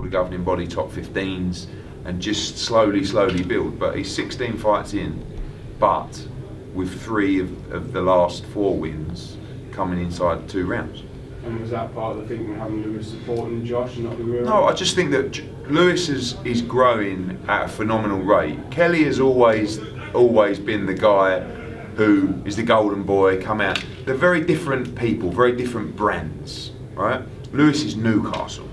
the governing body, top 15s, and just slowly build. But he's 16 fights in, but with 3 of the last 4 wins coming inside 2 rounds. And was that part of the thinking, having Lewis supporting Josh and not the real? No, I just think that Lewis is growing at a phenomenal rate. Kelly has always been the guy who is the golden boy, come out. They're very different people, very different brands, right? Lewis is Newcastle,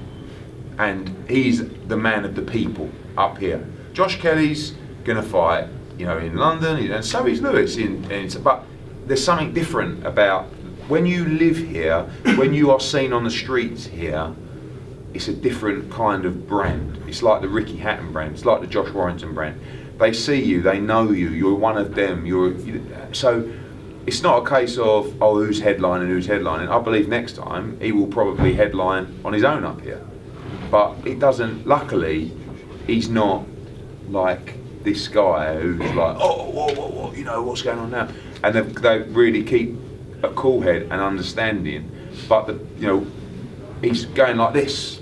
and he's the man of the people up here. Josh Kelly's gonna fight, in London, and so is Lewis. But there's something different about when you live here, when you are seen on the streets here. It's a different kind of brand. It's like the Ricky Hatton brand. It's like the Josh Warrington brand. They see you, they know you. You're one of them. So it's not a case of who's headlining. I believe next time he will probably headline on his own up here. But it doesn't. Luckily, he's not like this guy who's like, what, what's going on now? And they really keep a cool head and understanding. But he's going like this.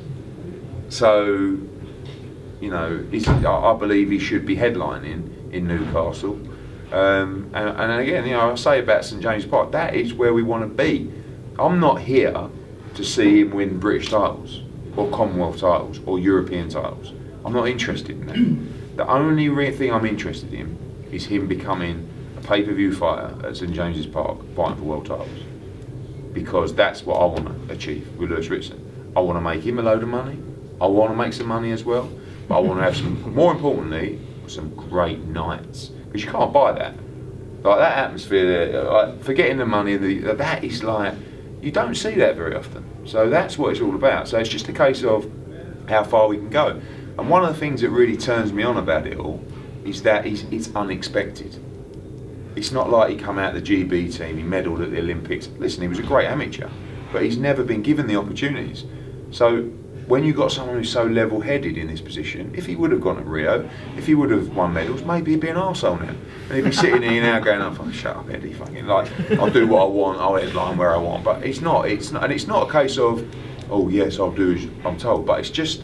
So, I believe he should be headlining in Newcastle. And again, I say about St James Park, that is where we want to be. I'm not here to see him win British titles or Commonwealth titles or European titles. I'm not interested in that. The only thing I'm interested in is him becoming a pay-per-view fighter at St James's Park, fighting for world titles. Because that's what I want to achieve with Lewis Ritson. I want to make him a load of money. I want to make some money as well. But I want to have more importantly, some great nights. Because you can't buy that. Like that atmosphere there, like forgetting the money, that is like, you don't see that very often. So that's what it's all about. So it's just a case of how far we can go. And one of the things that really turns me on about it all is that it's unexpected. It's not like he come out of the GB team, he medalled at the Olympics. Listen, he was a great amateur, but he's never been given the opportunities. So when you've got someone who's so level-headed in this position, if he would have gone at Rio, if he would have won medals, maybe he'd be an arsehole now. And he'd be sitting here now going, shut up, Eddie, fucking, I'll do what I want, I'll headline where I want. But it's not, and it's not a case of, yes, I'll do as I'm told. But it's just,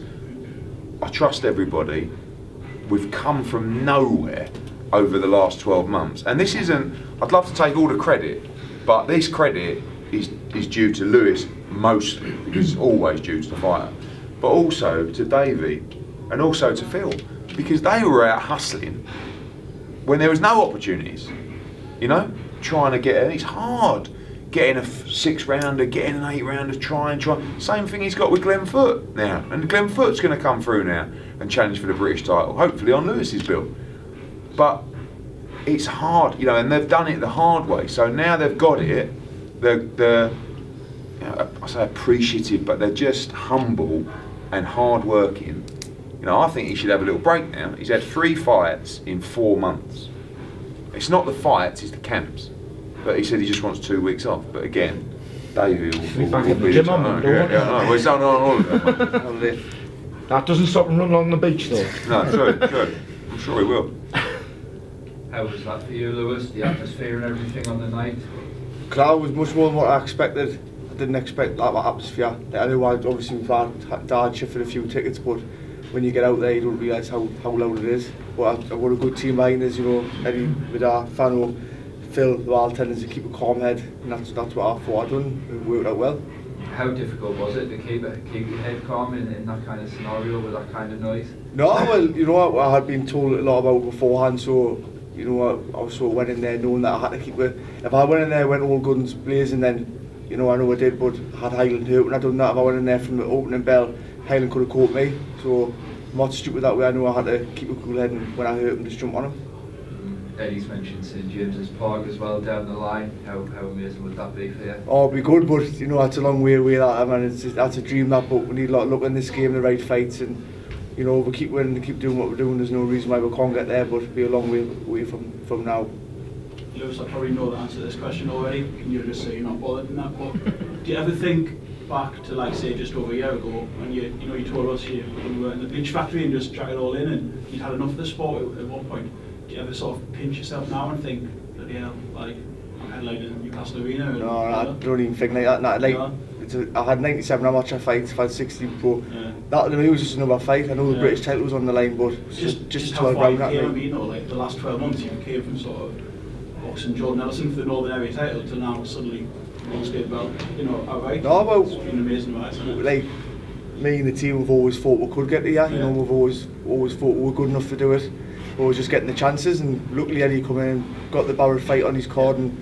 I trust everybody. We've come from nowhere over the last 12 months. And this isn't, I'd love to take all the credit, but this credit is due to Lewis mostly, because it's always due to the fighter. But also to Davey and also to Phil, because they were out hustling when there was no opportunities, trying to get, and it's hard getting a 6-rounder, getting an 8-rounder, try. Same thing he's got with Glenn Foote now, and Glenn Foote's going to come through now and challenge for the British title, hopefully on Lewis's bill. But it's hard, and they've done it the hard way. So now they've got it, they're I say appreciative, but they're just humble and hard-working. I think he should have a little break now. He's had 3 fights in 4 months. It's not the fights, it's the camps. But he said he just wants 2 weeks off. But again, Davey will be the gym on well, he's on holiday. That doesn't stop him running along the beach though. No, true. I'm sure he will. How was that for you, Lewis? The atmosphere and everything on the night? Crowd was much more than what I expected. I didn't expect that atmosphere. I knew obviously we've had Dad shifted a few tickets, but when you get out there you don't realise how loud it is. But I've got a good team behind us, Eddie, Vidar, Fano, Phil, the all tending to keep a calm head, and that's what I thought I'd done. It worked out well. How difficult was it to keep your head calm in that kind of scenario with that kind of noise? No, well, I had been told a lot about it beforehand, so I sort of went in there knowing that I had to keep it. If I went in there, went all guns blazing, then I know I did, but I had Highland hurt when I done that. If I went in there from the opening bell, Highland could have caught me. So I'm not stupid that way. I know I had to keep a cool head, and when I hurt him, just jump on him. Eddie's mentioned St James's Park as well down the line. How amazing would that be for you? Oh, it'd be good, but it's a long way away. That's a dream. That, but we need a lot of luck in this game, the right fights, and we keep winning, keep doing what we're doing. There's no reason why we can't get there, but it'll be a long way away from now. Lewis, I probably know the answer to this question already, and you'll just say you're not bothered in that, but do you ever think back to say just over a year ago when you told us when we were in the bleach factory and just drank it all in and you'd had enough of the sport at one point? Do you ever sort of pinch yourself now and think, bloody hell, I'm headlining Newcastle Arena? No, I don't even think like that. I had 97 amateur fights, I've had 16 pro. Yeah. That to me was just another fight. I know the Yeah. British title was on the line, but just how 12 far you round came, at I me. mean, like the last 12 months you came from sort of boxing Jordan Ellison for the Northern Area title to now suddenly World State belt, outright. No, well, it's been amazing, right? Isn't it? Like, me and the team have always thought we could get here, you know, we've always thought we were good enough to do it. We were just getting the chances, and luckily Eddie come in and got the Barrett fight on his card, and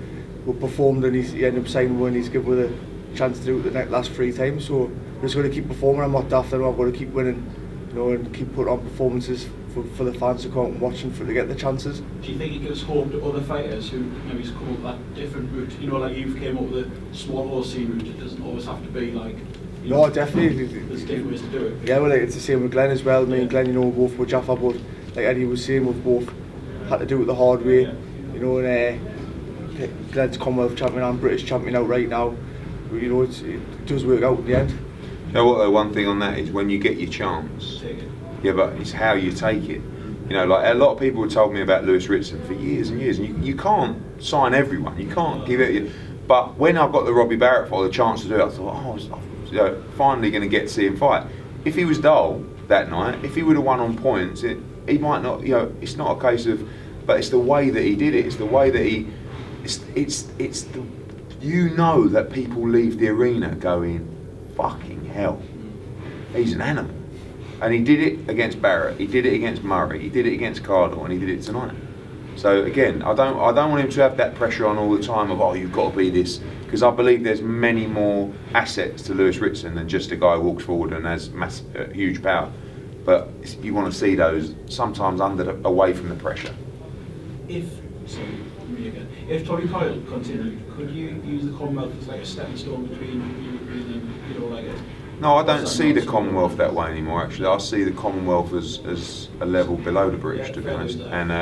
we performed, and he ended up signing one, he's given us a chance to do it the last 3 times, so we're just going to keep performing. I'm not daft, I'm going to keep winning, you know, and keep putting on performances for the fans to come and watch and to get the chances. Do you think it gives hope to other fighters who maybe come up that different route? You know, like you've came up with a small horse route, it doesn't always have to be like... No, definitely. There's different ways to do it. Yeah, well, like, it's the same with Glenn as well. Me and Glenn, you know, we both were Jaffa, but like Eddie was saying, we've both had to do it the hard way. You know, and Glenn's Commonwealth champion and British champion out right now. You know, it does work out in the end. You know what, though, one thing on that is when you get your chance, Take it. yeah, but it's how you take it. You know, like a lot of people have told me about Lewis Ritson for years and years, and you can't sign everyone, you can't give it. But when I got the Robbie Barrett fight, the chance to do it, I thought, I'm finally going to get to see him fight. If he was dull that night, if he would have won on points, he might not. You know, it's not a case of, but it's the way that he did it. It's the way that he. It's the. You know that people leave the arena going, fucking hell, he's an animal. And he did it against Barrett, he did it against Murray, he did it against Cardle, and he did it tonight. So again, I don't want him to have that pressure on all the time of, you've got to be this, because I believe there's many more assets to Lewis Ritson than just a guy who walks forward and has huge power. But you want to see those sometimes away from the pressure. If Tommy Coyle continued, could you use the Commonwealth as like a stepping stone between you and like a... No, I don't see the Commonwealth that way anymore. Actually, I see the Commonwealth as a level below the British, to be honest. And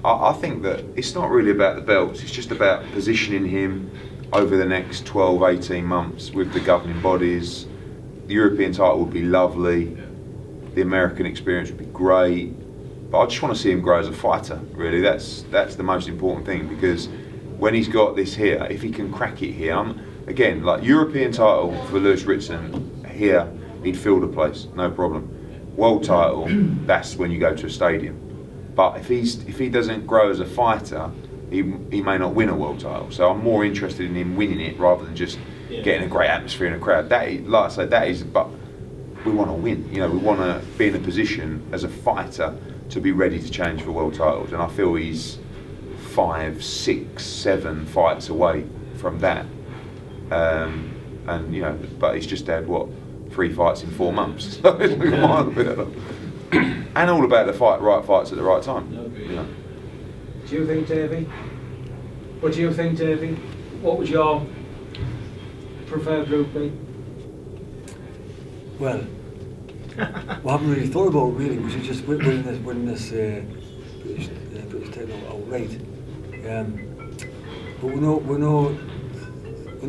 I think that it's not really about the belts. It's just about positioning him over the next 12, 18 months with the governing bodies. The European title would be lovely. The American experience would be great. But I just want to see him grow as a fighter. Really, that's the most important thing, because when he's got this here, if he can crack it here. Again, like European title for Lewis Ritson, here he'd fill the place, no problem. World title, that's when you go to a stadium. But if he doesn't grow as a fighter, he may not win a world title. So I'm more interested in him winning it rather than just getting a great atmosphere in a crowd. But we want to win. You know, we want to be in a position as a fighter to be ready to challenge for world titles. And I feel he's 5, 6, 7 fights away from that. And you know, but he's just had 3 fights in 4 months. So it's and all about the right fights at the right time. You know. Do you think, Davey? What do you think, Davey? What would your preferred route be? Well, we haven't really thought about it really. We should just win this British title outright. But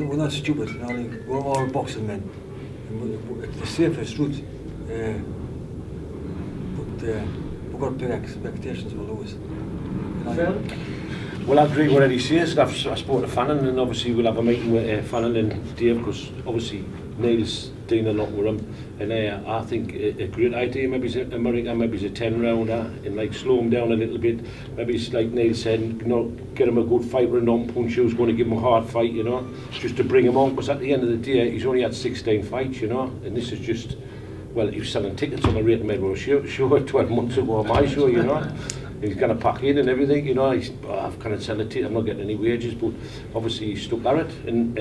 we're not stupid. You know, we're all boxing men. And it's the safest route. But we've got big expectations for Lewis. Phil? Well, I agree with what Eddie says. I spoke to Fannin, and obviously we'll have a meeting with Fannin and Dave, because obviously Neil's doing a lot with him, and I think a great idea, maybe it's America, maybe it's a 10-rounder, and like slow him down a little bit. Maybe it's like Neil said, you know, get him a good fight with a non-punch who's going to give him a hard fight, you know, just to bring him on, because at the end of the day, he's only had 16 fights, you know, and this is just, well, he was selling tickets on the Rated Medway show 12 months ago on my show, you know. He's going to pack in and everything, you know. I've kind of selling tickets, I'm not getting any wages, but obviously he's stuck at it. And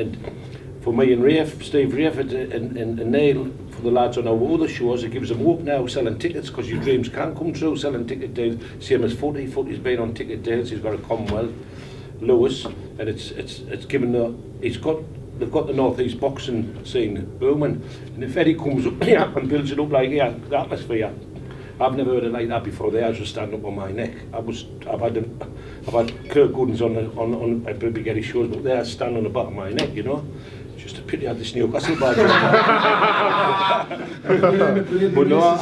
for me and Rafe, Steve Rafe and Neil, for the lads on our other shows, it gives them hope now selling tickets, because your dreams can come true, selling ticket deals. Same as Footy. Footy's been on ticket deals, he's got a Commonwealth, Lewis, and it's given they've got the North East boxing scene booming. And if Eddie comes up here and builds it up like the atmosphere, I've never heard it like that before. They just stand up on my neck. I've had Kirk Goodens on big Eddie shows, but they stand on the back of my neck, you know. It's just a pity I had this Newcastle badge. But no,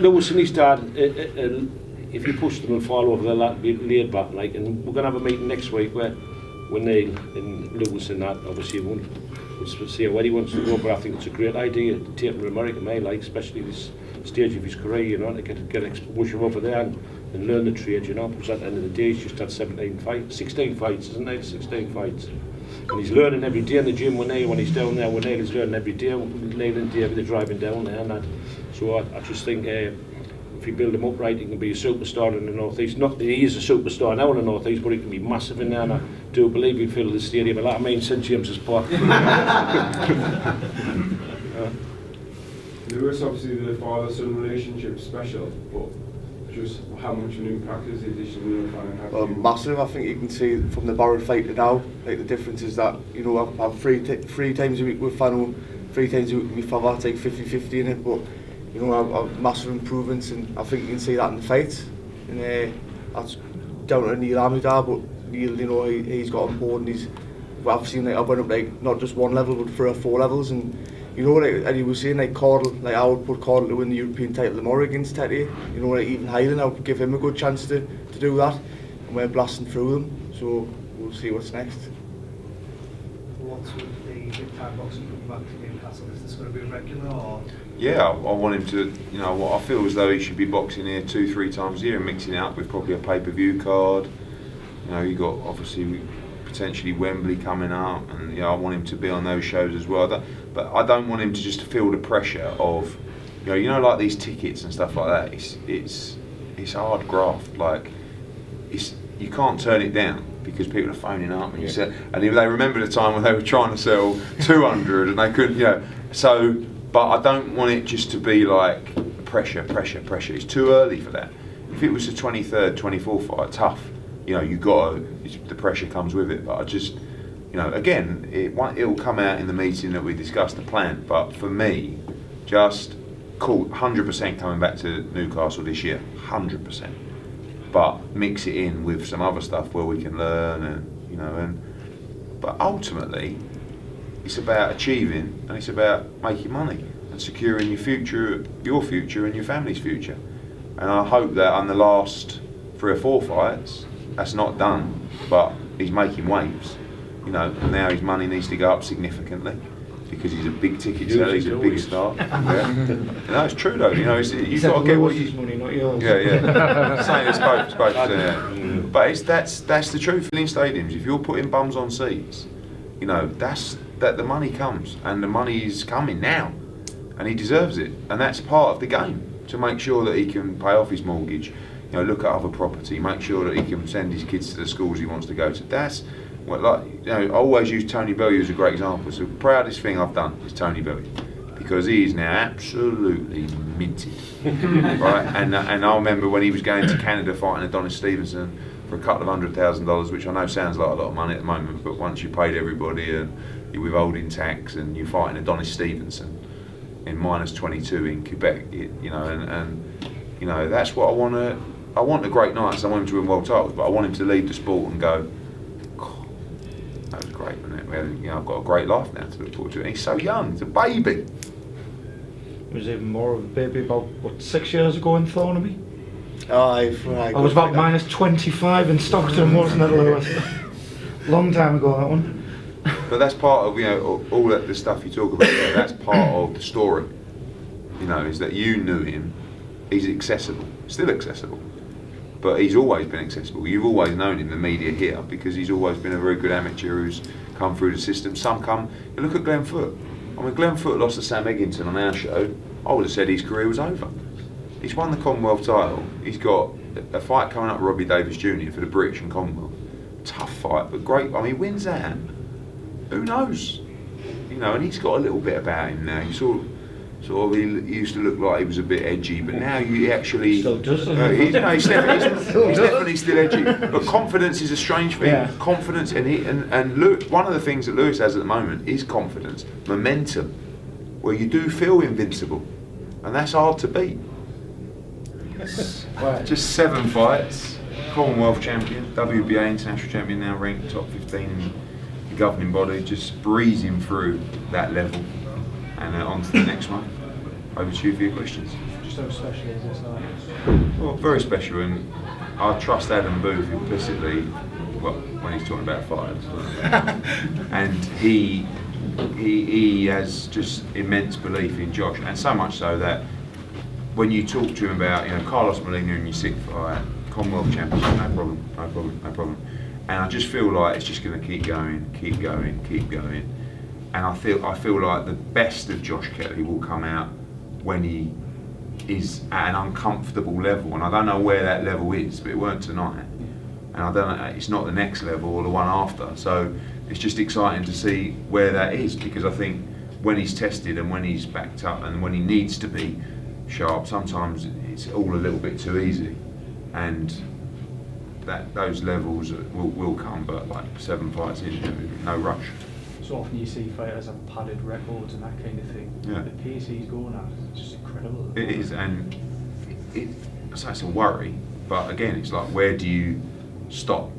Lewis and his dad, if you push them and fall over, they'll be laid back. Like, and we're gonna have a meeting next week where with Neil and Lewis and that, obviously we'll see where he wants to go, but I think it's a great idea to take him to America, mate, like, especially this stage of his career, you know, to get exposure over there and learn the trade, you know, because at the end of the day he's just had 16 fights, isn't it? 16 fights. And he's learning every day in the gym with Neil, when he's down there with Neil, he's learning every day with Neil and David, they're driving down there and that. So I just think if you build him up right, he can be a superstar in the North East. Not that he is a superstar now in the North East, but he can be massive in there, and I do believe he'll fill the stadium a lot. I mean, St James's Park. Lewis, obviously the father-son relationship special, but just how much of an impact is the addition of Neil Fanning had? Well, massive. I think you can see from the Barrett fight to now, like the difference is that, you know, I've three times a week with Fano, 3 times a week with my father, take 50-50 in it, but you know, I've massive improvements, and I think you can see that in the fight. And that's down to Neil Amidar, but Neil, you know, he's got on board, and I've seen, like, I went up like not just 1 level but 3 or 4 levels, and you know, like Eddie was saying, like Cordell, like I would put Cordell to win the European title tomorrow against Teddy. You know, like even Highland, I would give him a good chance to do that, and we're blasting through them. So we'll see what's next. What's with the big time boxing coming back to Newcastle? Is this going to be regular or? Yeah, I want him to, you know, what I feel as though he should be boxing here 2-3 times a year and mixing it up with probably a pay-per-view card. You know, you got obviously potentially Wembley coming up, and you know, I want him to be on those shows as well. But I don't want him to just feel the pressure of, you know, like these tickets and stuff like that. It's hard graft. Like, you can't turn it down because people are phoning up and you said, and if they remember the time when they were trying to sell 200 and they couldn't, you know. So, but I don't want it just to be like pressure. It's too early for that. If it was the 23rd, 24th fight, tough. You know, the pressure comes with it. But I just, you know, again, it'll come out in the meeting that we discussed the plan. But for me, just cool, 100% coming back to Newcastle this year, 100%. But mix it in with some other stuff where we can learn, and you know, but ultimately, it's about achieving, and it's about making money and securing your future and your family's future. And I hope that on the last 3 or 4 fights, that's not done, but he's making waves, you know, and now his money needs to go up significantly because he's a big ticket seller, he's a big star. Yeah. No, it's true though, you know, you've got to get what you... money, not yours. Yeah. Saying it's both. Yeah. But that's the truth. Filling stadiums, if you're putting bums on seats, you know, that the money comes, and the money is coming now, and he deserves it, and that's part of the game, to make sure that he can pay off his mortgage, you know, look at other property, make sure that he can send his kids to the schools he wants to go to. That's what, like, you know, I always use Tony Bellew as a great example. So the proudest thing I've done is Tony Bellew, because he is now absolutely minted, right? And I remember when he was going to Canada fighting Adonis Stevenson for a couple of $100,000, which I know sounds like a lot of money at the moment, but once you paid everybody and you're withholding tax and you're fighting Adonis Stevenson in -22 in Quebec, you know, and you know, that's what I want to. I want the great nights. I want him to win world titles, but I want him to leave the sport and go, God, that was great, wasn't it? You know, I've got a great life now to look forward to. And he's so young. He's a baby. He was even more of a baby about, 6 years ago in Thornaby? I was about -25 in Stockton, wasn't it, Lewis? Long time ago, that one. But that's part of, you know, all that the stuff you talk about there, that's part of the story. You know, is that you knew him, he's accessible, still accessible. But he's always been accessible. You've always known him, the media here, because he's always been a very good amateur who's come through the system. Some come, you look at Glenn Foote. I mean, Glenn Foote lost to Sam Eggington on our show. I would have said his career was over. He's won the Commonwealth title. He's got a fight coming up with Robbie Davis Jr. for the British and Commonwealth. Tough fight, but great. I mean, wins that. Who knows? You know, and he's got a little bit about him now. He sort of he used to look like he was a bit edgy, but now you actually... Still does. He's definitely still edgy. But confidence is a strange thing. Yeah. Confidence, and Lewis, one of the things that Lewis has at the moment is confidence, momentum, where you do feel invincible, and that's hard to beat. Just 7 fights, Commonwealth champion, WBA international champion, now ranked top 15 in the governing body, just breezing through that level, and on to the next one. Over to you for your questions. Just how special is this night? Well, very special, and I trust Adam Booth implicitly well, when he's talking about fires. And he has just immense belief in Josh, and so much so that when you talk to him about, Carlos Molina in your 6th fight, Commonwealth Championship, no problem. And I just feel like it's just going to keep going. And I feel like the best of Josh Kelly will come out when he is at an uncomfortable level, and I don't know where that level is, but it weren't tonight, and I don't know, it's not the next level or the one after. So it's just exciting to see where that is, because I think when he's tested and when he's backed up and when he needs to be sharp, sometimes it's all a little bit too easy, and that those levels will come, but like 7 fights in, no rush. So often you see fighters have padded records and that kind of thing. Yeah. The pace he's going at is just incredible. It is, and it's a worry, but again, it's like, where do you stop?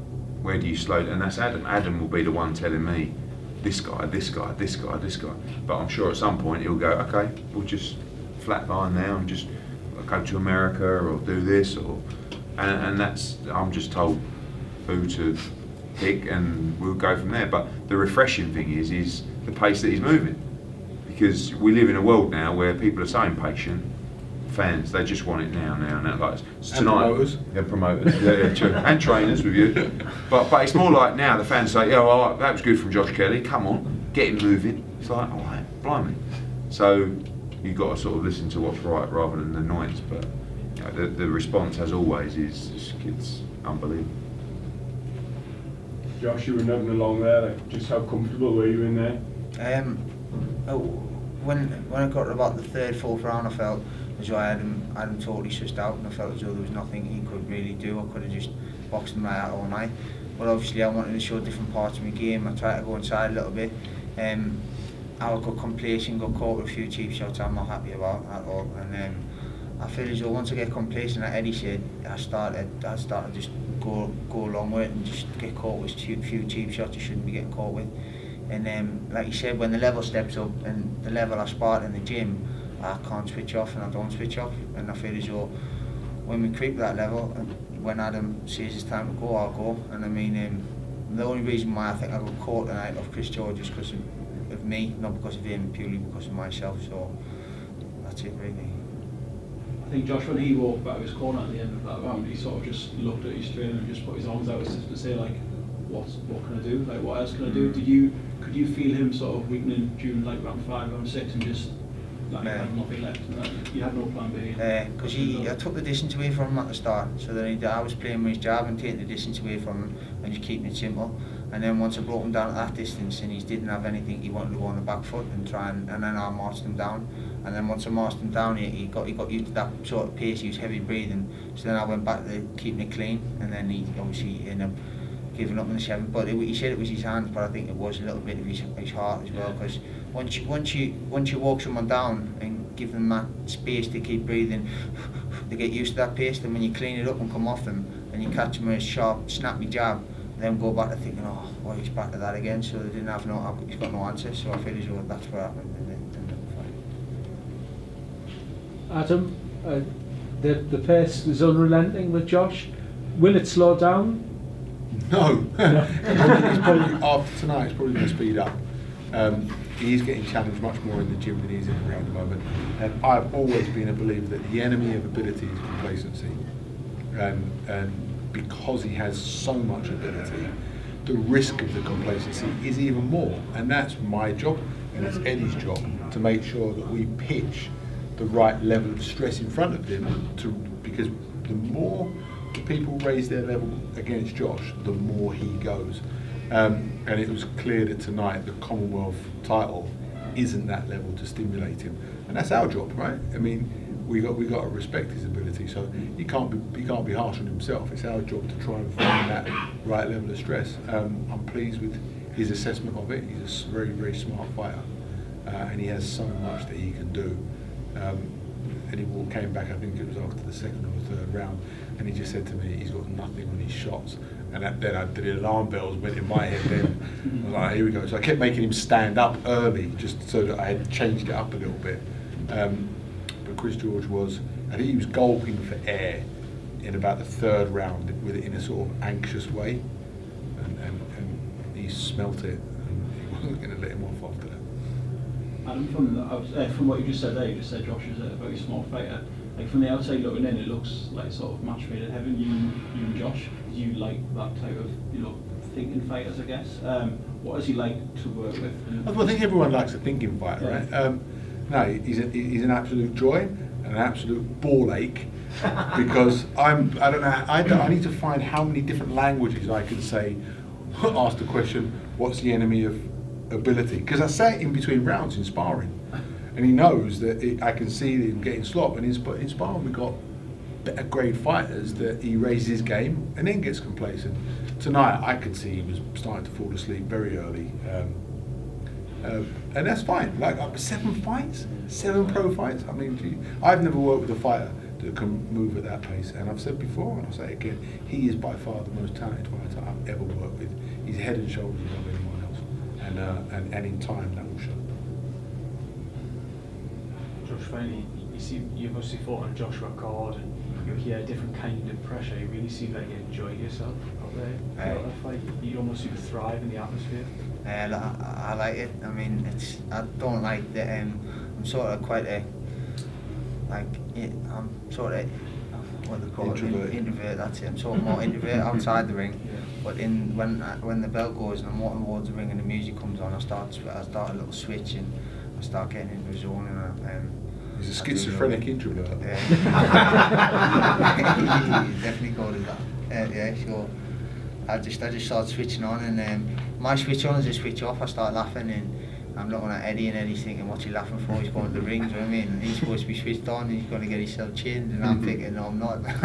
Where do you slow? And that's Adam. Adam will be the one telling me, this guy. But I'm sure at some point he'll go, okay, we'll just flatline now and just go to America or do this, and that's, I'm just told who to pick, and we'll go from there. But the refreshing thing is the pace that he's moving, because we live in a world now where people are so impatient. Fans, they just want it now. Like tonight, promoters, yeah, true. And trainers with you. But it's more like now the fans say, yeah, well, that was good from Josh Kelly. Come on, get him moving. It's like, all right, blimey. So you've got to sort of listen to what's right rather than the noise. But the response, as always, is it's unbelievable. Josh, you were nodding along there. Like, just how comfortable were you in there? When I got to about the 3rd, 4th round, I felt as though I had him totally sussed out, and I felt as though there was nothing he could really do. I could have just boxed him right out all night. But obviously I wanted to show different parts of my game. I tried to go inside a little bit. I got complacent, got caught with a few cheap shots I'm not happy about at all. And I feel as though once I get complacent, like Eddie said, I started just go along with it and just get caught with a few cheap shots you shouldn't be getting caught with. And like you said, when the level steps up and the level I spar in the gym, I can't switch off, and I don't switch off. And I feel as though when we creep that level, and when Adam says it's time to go, I'll go. And I mean, the only reason why I think I got caught tonight off Chris George is because of me, not because of him, purely because of myself. So that's it really. I think Josh, when he walked back his corner at the end of that round, he sort of just looked at his trainer and just put his arms out as if to say, like, what can I do? Like, what else can I do? Could you feel him sort of weakening during like round 5, round 6, and just like had nothing left? And you had no plan B. Because I took the distance away from him at the start, so then I was playing with his jab and taking the distance away from him and just keeping it simple. And then once I brought him down at that distance and he didn't have anything, he wanted to go on the back foot and try and then I marched him down. And then once I marched him down, he got used to that sort of pace. He was heavy breathing, so then I went back to keeping it clean, and then he obviously ended up giving up in the 7th. But he said it was his hands, but I think it was a little bit of his heart as well. Because once you walk someone down and give them that space to keep breathing, they get used to that pace. Then when you clean it up and come off them, and you catch them with a sharp, snappy jab, then go back to thinking, oh, well, he's back to that again. So they didn't have he's got no answer. So I feel as though that's what happened in the fight. Adam, the pace is unrelenting with Josh. Will it slow down? No. It's probably, after tonight, it's probably going to speed up. He's getting challenged much more in the gym than he's in the ring at the moment. And I've always been a believer that the enemy of ability is complacency. And because he has so much ability, the risk of the complacency is even more. And that's my job, and it's Eddie's job, to make sure that we pitch the right level of stress in front of him, because the more people raise their level against Josh, the more he goes. And it was clear that tonight the Commonwealth title isn't that level to stimulate him, and that's our job, right? I mean, we got to respect his ability, so he can't be harsh on himself. It's our job to try and find that right level of stress. I'm pleased with his assessment of it. He's a very, very smart fighter, and he has so much that he can do. Eddie Wall came back, I think it was after the 2nd or 3rd round, and he just said to me he's got nothing on his shots. And then the alarm bells went in my head then. I was like, here we go. So I kept making him stand up early, just so that I had changed it up a little bit. But Chris George I think he was gulping for air in about the 3rd round in a sort of anxious way. he smelt it, and he wasn't going to let him off after that. Adam, from what you just said there, you just said Josh is a very smart fighter. Like from the outside looking in, it looks like sort of match made in heaven. You and Josh, you like that type of thinking fighters, I guess. What is he like to work with? Well, I think everyone likes a thinking fighter, right? No, he's an absolute joy and an absolute ball ache because I don't know. I need to find how many different languages I can say. Ask the question, what's the enemy of ability? Because I sat in between rounds in sparring. And he knows that I can see him getting slop. And in sparring, we got better grade fighters that he raises his game and then gets complacent. Tonight, I could see he was starting to fall asleep very early. And that's fine. Like 7 fights, 7 pro fights. I mean, I've never worked with a fighter that can move at that pace. And I've said before, and I'll say it again, he is by far the most talented fighter I've ever worked with. He's head and shoulders above anyone else. And in time, that will show. Josh, finally, you've obviously fought on Joshua Cord and you hear a different kind of pressure. You really seem like you enjoy yourself out there. Throughout that fight. You almost seem to thrive in the atmosphere. I like it. I mean, I don't like that. I'm sort of quite a I'm sort of what they call introvert. That's it. I'm sort of more introvert outside the ring. Yeah. But when the bell goes and I'm walking towards the ring and the music comes on, I start a little switch and I start getting into the zone and he's a schizophrenic introvert. Yeah. He's definitely called it that. Yeah, sure. I just start switching on and my switch on is a switch off. I start laughing and I'm looking at Eddie and Eddie's thinking, what's he laughing for? He's going to the ring, do you know what I mean? And he's supposed to be switched on, he's going to get himself chinned, and I'm thinking, no, I'm not. Not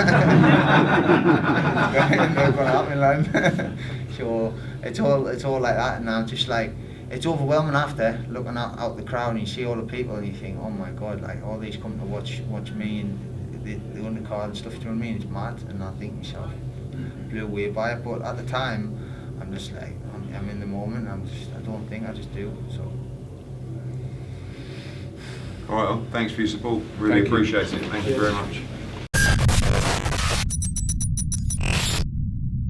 going to happen, man. So it's all like that, and I'm just like, it's overwhelming after looking out the crowd and you see all the people and you think, oh my God, like all these come to watch me and the undercard and stuff, do you know what I mean? It's mad, and I think myself blew away by it, but at the time, I'm just like, I'm in the moment, I don't think, I just do, so. All right, well, thanks for your support. Really appreciate it. Thank you very much.